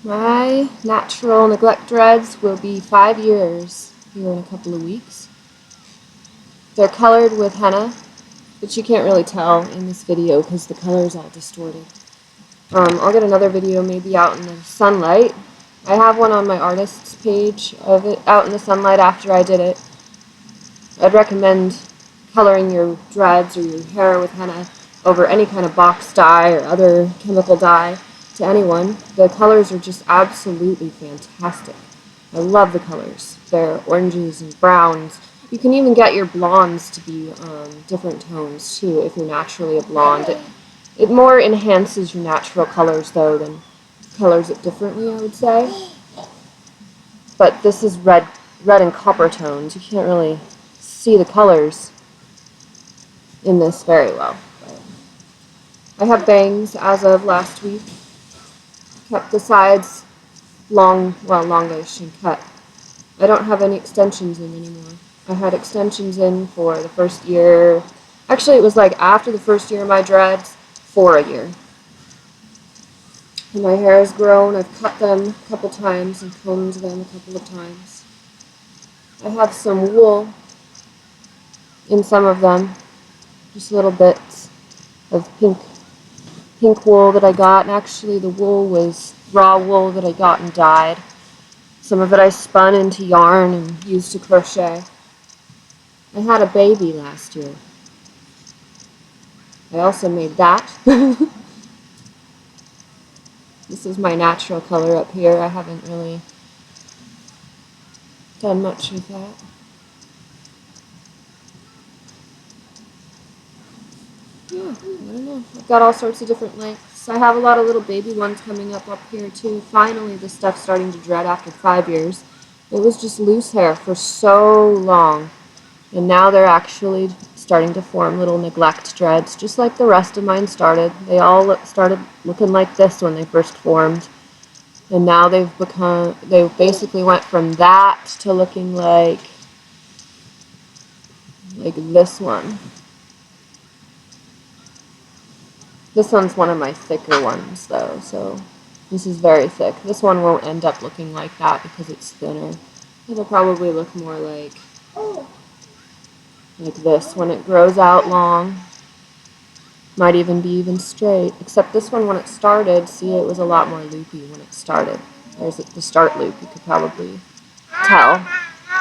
My natural neglect dreads will be 5 years here in a couple of weeks. They're colored with henna, but you can't really tell in this video because the color is all distorted. I'll get another video maybe out in the sunlight. I have one on my artist's page of it out in the sunlight after I did it. I'd recommend coloring your dreads or your hair with henna over any kind of box dye or other chemical dye to anyone. The colors are just absolutely fantastic. I love the colors. They're oranges and browns. You can even get your blondes to be different tones too if you're naturally a blonde. It more enhances your natural colors though than colors it differently, I would say. But this is red and copper tones. You can't really see the colors in this very well. I have bangs as of last week. Kept the sides longish and cut. I don't have any extensions in anymore. I had extensions in for the first year. Actually, it was like after the first year of my dreads for a year. And my hair has grown. I've cut them a couple times and combed them a couple of times. I have some wool in some of them. Just little bits of pink wool that I got. And actually the wool was raw wool that I got and dyed. Some of it I spun into yarn and used to crochet. I had a baby last year. I also made that. This is my natural color up here. I haven't really done much with that. Yeah, I don't know. I've got all sorts of different lengths. I have a lot of little baby ones coming up here too. Finally, this stuff's starting to dread after 5 years. It was just loose hair for so long. And now they're actually starting to form little neglect dreads, just like the rest of mine started. They all started looking like this when they first formed. And now they basically went from that to looking like this one. This one's one of my thicker ones though, so this is very thick. This one won't end up looking like that because it's thinner. It'll probably look more like this when it grows out long. Might even be even straight, except this one when it started, see, it was a lot more loopy when it started. There's the start loop, you could probably tell.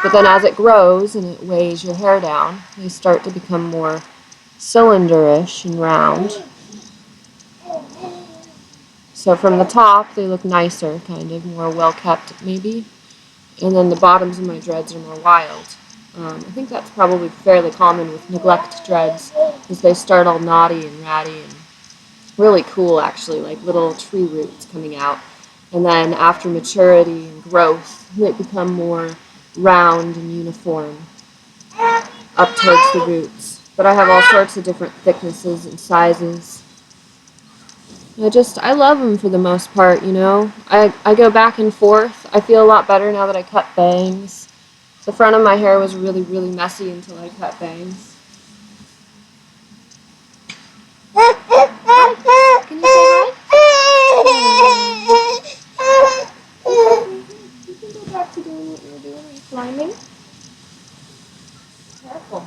But then as it grows and it weighs your hair down, they start to become more cylinderish and round. So from the top, they look nicer, kind of more well-kept maybe. And then the bottoms of my dreads are more wild. I think that's probably fairly common with neglect dreads, because they start all knotty and ratty and really cool, actually, like little tree roots coming out. And then after maturity and growth, they become more round and uniform up towards the roots. But I have all sorts of different thicknesses and sizes. I love them for the most part, you know. I go back and forth. I feel a lot better now that I cut bangs. The front of my hair was really, really messy until I cut bangs. Can you say hi? You can go back to doing what you were doing. Are you climbing? Careful.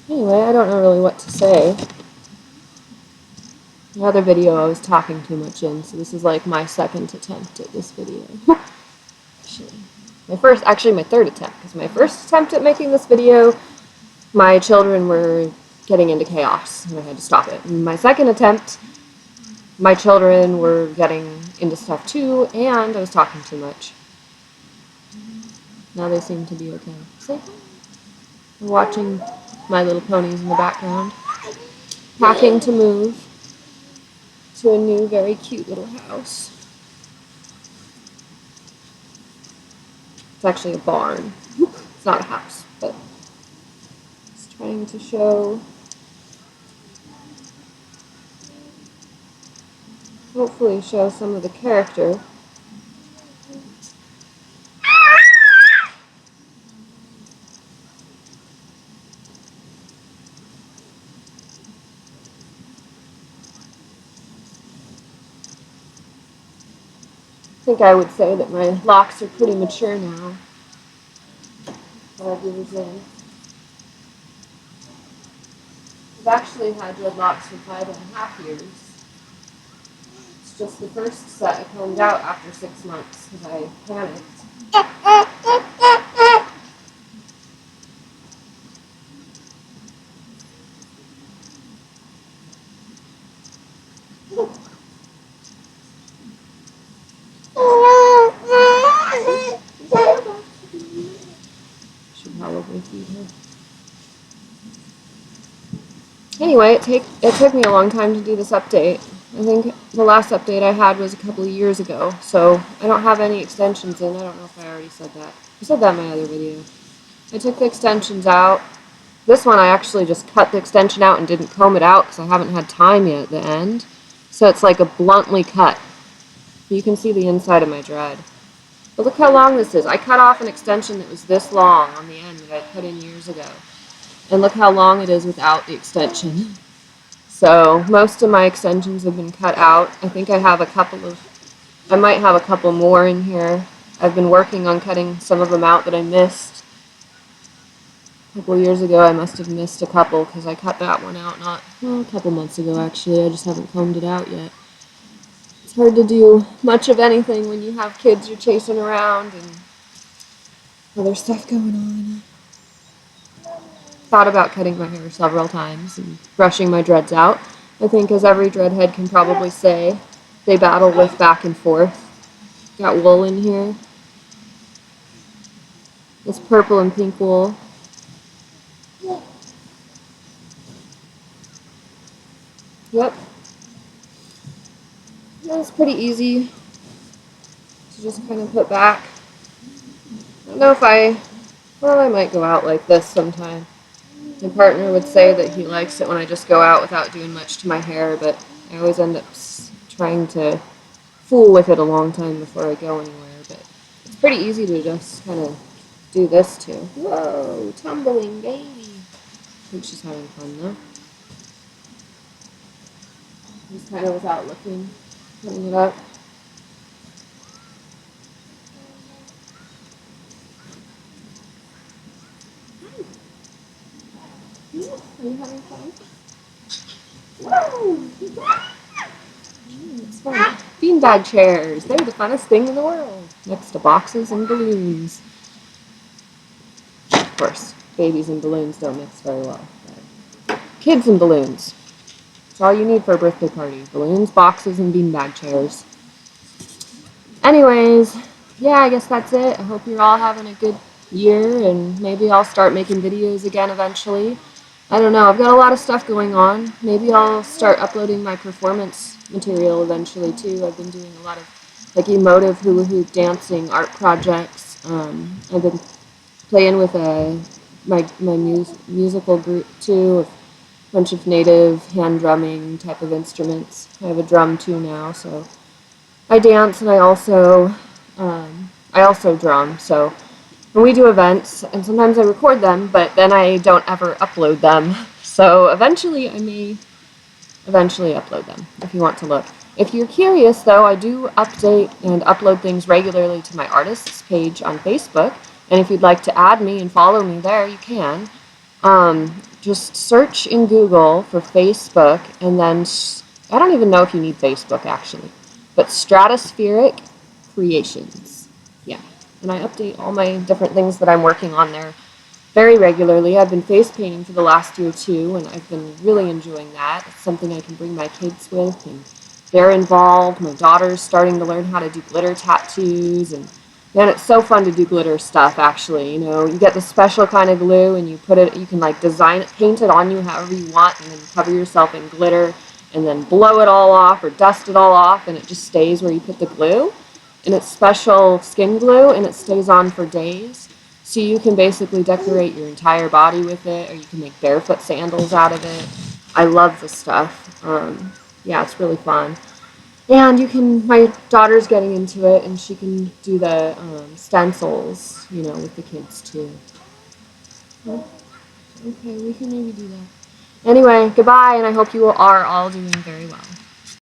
Anyway, I don't know really what to say. The other video I was talking too much in, so this is like my second attempt at this video. Actually my third attempt, because my first attempt at making this video, my children were getting into chaos, and I had to stop it. And my second attempt, my children were getting into stuff too, and I was talking too much. Now they seem to be okay. Say hi. We're watching My Little Ponies in the background, packing to move to a new, very cute little house. It's actually a barn. It's not a house, but it's trying to show, hopefully show some of the character. I think I would say that my locks are pretty mature now. 5 years in. I've actually had dreadlocks for 5.5 years. It's just the first set I combed out after 6 months because I panicked. Should probably feed her. Anyway, it took me a long time to do this update. I think the last update I had was a couple of years ago, so I don't have any extensions in. I don't know if I already said that. I said that in my other video. I took the extensions out. This one I actually just cut the extension out and didn't comb it out because I haven't had time yet at the end. So it's like a bluntly cut. You can see the inside of my dread. But look how long this is. I cut off an extension that was this long on the end that I put in years ago. And look how long it is without the extension. So most of my extensions have been cut out. I think I might have a couple more in here. I've been working on cutting some of them out that I missed. A couple years ago I must have missed a couple because I cut that one out a couple months ago actually. I just haven't combed it out yet. It's hard to do much of anything when you have kids you're chasing around and other stuff going on. Thought about cutting my hair several times and brushing my dreads out. I think, as every dreadhead can probably say, they battle with back and forth. Got wool in here. This purple and pink wool. Yep. It's pretty easy to just kind of put back. I don't know if I might go out like this sometime. My partner would say that he likes it when I just go out without doing much to my hair, but I always end up trying to fool with it a long time before I go anywhere. But it's pretty easy to just kind of do this too. Whoa, tumbling baby. I think she's having fun though. Just kind of without looking, putting it up. Are you having fun? Whoa! It's fun. Beanbag chairs. They're the funnest thing in the world. Next to boxes and balloons. Of course, babies and balloons don't mix very well. But kids and balloons. That's all you need for a birthday party. Balloons, boxes, and beanbag chairs. Anyways, yeah, I guess that's it. I hope you're all having a good year, and maybe I'll start making videos again eventually. I don't know, I've got a lot of stuff going on. Maybe I'll start uploading my performance material eventually too. I've been doing a lot of like emotive hula hoop dancing art projects. I've been playing with my musical group too, a bunch of native hand drumming type of instruments. I have a drum too now, so I dance and I also drum. So when we do events, and sometimes I record them, but then I don't ever upload them. So eventually I may upload them if you want to look. If you're curious though, I do update and upload things regularly to my artists page on Facebook. And if you'd like to add me and follow me there, you can. Just search in Google for Facebook, and then I don't even know if you need Facebook actually, but Stratospheric Creations. Yeah. And I update all my different things that I'm working on there very regularly. I've been face painting for the last year too, and I've been really enjoying that. It's something I can bring my kids with, and they're involved. My daughter's starting to learn how to do glitter tattoos, and man, it's so fun to do glitter stuff actually. You know, you get the special kind of glue and you can like design it, paint it on you however you want, and then cover yourself in glitter and then blow it all off or dust it all off, and it just stays where you put the glue. And it's special skin glue, and it stays on for days. So you can basically decorate your entire body with it, or you can make barefoot sandals out of it. I love this stuff. Yeah, it's really fun. And you can, my daughter's getting into it, and she can do the stencils, you know, with the kids too. Okay, we can maybe do that. Anyway, goodbye, and I hope you are all doing very well.